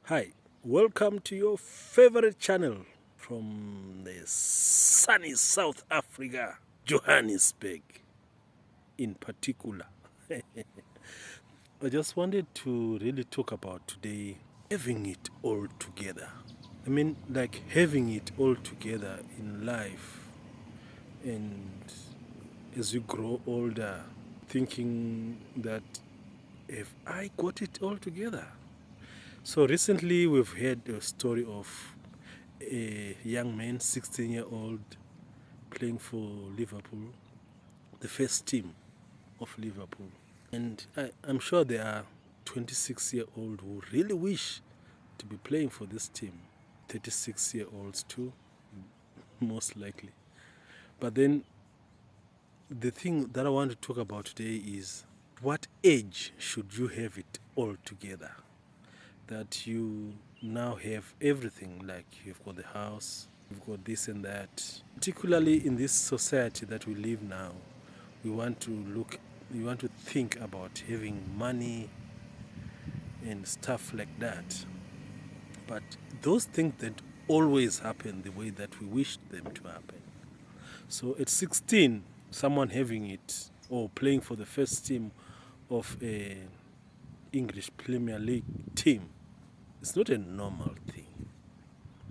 Hi, welcome to your favorite channel from the sunny South Africa, Johannesburg in particular. I just wanted to really talk about today having it all together. I mean, like having it all together in life, and as you grow older, thinking that if I got it all together. So recently we've heard a story of a young man, 16-year-old, playing for Liverpool, the first team of Liverpool. And I'm sure there are 26-year-olds who really wish to be playing for this team. 36-year-olds too, most likely. But then the thing that I want to talk about today is what age should you have it all together? That you now have everything, like you've got the house, you've got this and that. Particularly in this society that we live now, we want to think about having money and stuff like that. But those things don't always happen the way that we wish them to happen. So at 16, someone having it or playing for the first team of a English Premier League team, it's not a normal thing.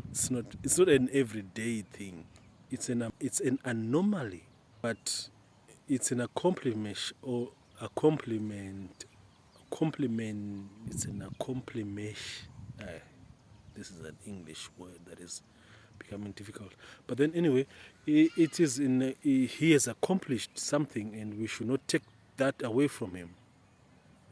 It's not an everyday thing. It's an anomaly, but it's an accomplishment or a compliment. It's an accomplishment. Uh, this is an English word that is becoming difficult. But then anyway, it is he has accomplished something, and we should not take that away from him,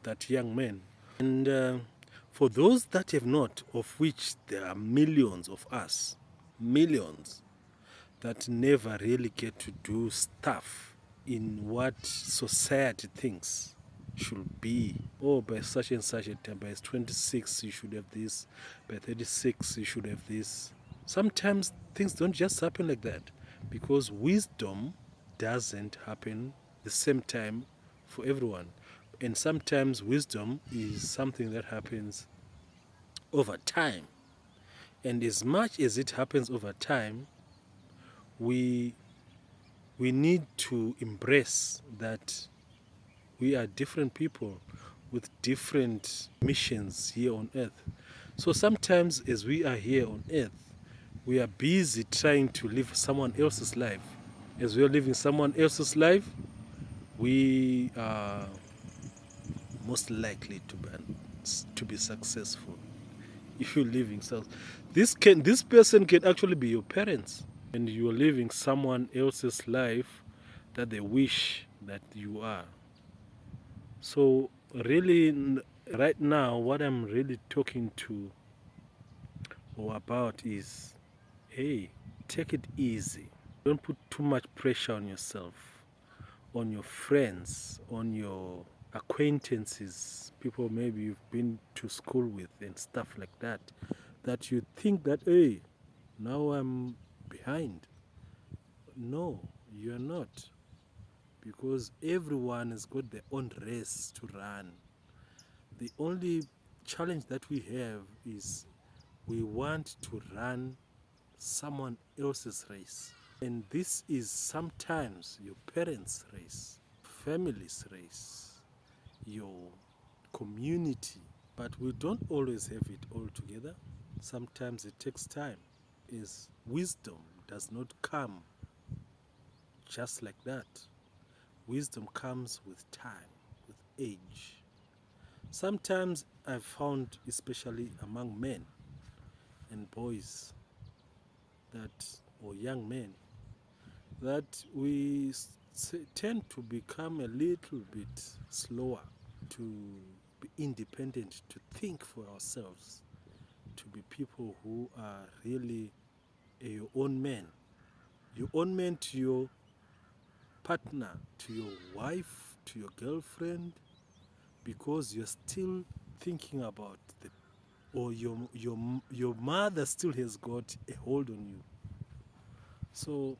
that young man. And for those that have not, of which there are millions of us, millions, that never really get to do stuff in what society thinks should be. Oh, by such and such a time, by 26 you should have this, by 36 you should have this. Sometimes things don't just happen like that, because wisdom doesn't happen the same time for everyone. And sometimes wisdom is something that happens over time. And as much as it happens over time, we need to embrace that we are different people with different missions here on earth. So sometimes as we are here on earth, we are busy trying to live someone else's life. As we are living someone else's life, we are most likely to be successful if you're living so. This person can actually be your parents, and you are living someone else's life that they wish that you are. So really, right now, what I'm really talking to or about is, hey, take it easy. Don't put too much pressure on yourself, on your friends, on your acquaintances, people maybe you've been to school with and stuff like that, that you think that, hey, now I'm behind. No, you're not. Because everyone has got their own race to run. The only challenge that we have is we want to run someone else's race. And this is sometimes your parents' race, family's race, your community. But we don't always have it all together. Sometimes it takes time. Is wisdom does not come just like that. Wisdom comes with time, with age. Sometimes I've found, especially among men and boys, that, or young men, that we tend to become a little bit slower, to be independent, to think for ourselves, to be people who are really your own man. Your own man to your partner, to your wife, to your girlfriend, because you're still thinking about the, or your mother still has got a hold on you. So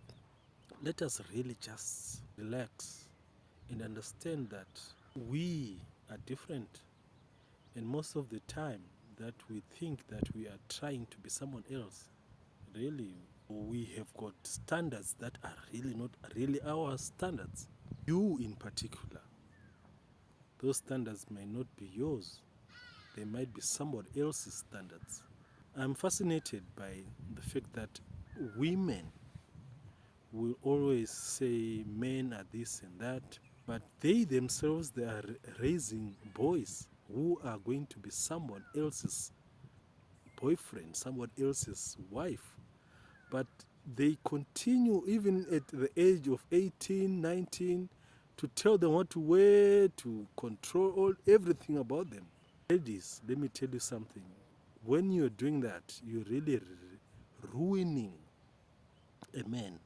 let us really just relax and understand that we are different, and most of the time that we think that we are trying to be someone else. Really, we have got standards that are really not really our standards. You in particular, those standards may not be yours. They might be somebody else's standards. I'm fascinated by the fact that women will always say men are this and that, but they themselves, they are raising boys who are going to be someone else's boyfriend, someone else's wife. But they continue, even at the age of 18, 19, to tell them what to wear, to control everything about them. Ladies, let me tell you something. When you're doing that, you're really ruining a man,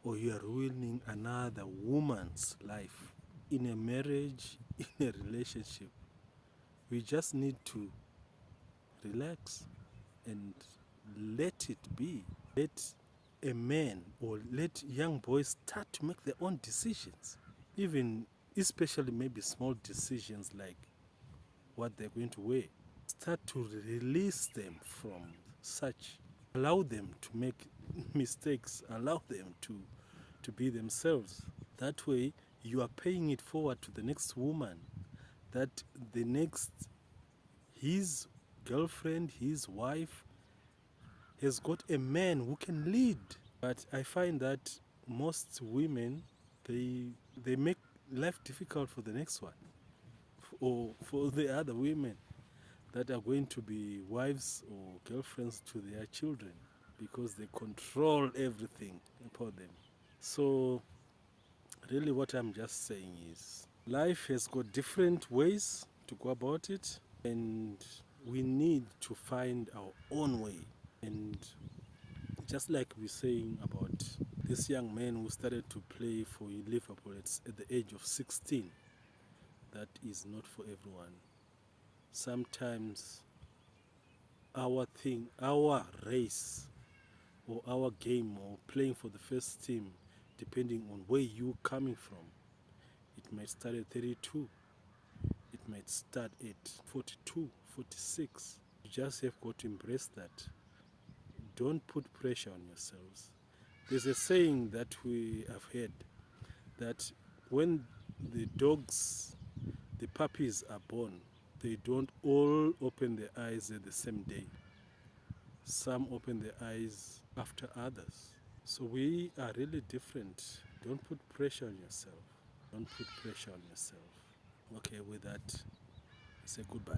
or you're ruining another woman's life. In a marriage, in a relationship, we just need to relax and let it be. Let a man or let young boys start to make their own decisions, even especially maybe small decisions like what they're going to wear. Start to release them from such. Allow them to make mistakes. Allow them to be themselves. That way, you are paying it forward to the next woman, that the next, his girlfriend, his wife, has got a man who can lead. But I find that most women, they make life difficult for the next one, or for the other women that are going to be wives or girlfriends to their children, because they control everything about them. So really what I'm just saying is life has got different ways to go about it, and we need to find our own way. And just like we're saying about this young man who started to play for Liverpool at the age of 16, that is not for everyone. Sometimes our race, or our game, or playing for the first team, depending on where you're coming from, it might start at 32, it might start at 42, 46. You just have got to embrace that. Don't put pressure on yourselves. There's a saying that we have heard, that when the dogs, the puppies are born, they don't all open their eyes at the same day. Some open their eyes after others. So we are really different. Don't put pressure on yourself. Don't put pressure on yourself. Okay, with that, say goodbye.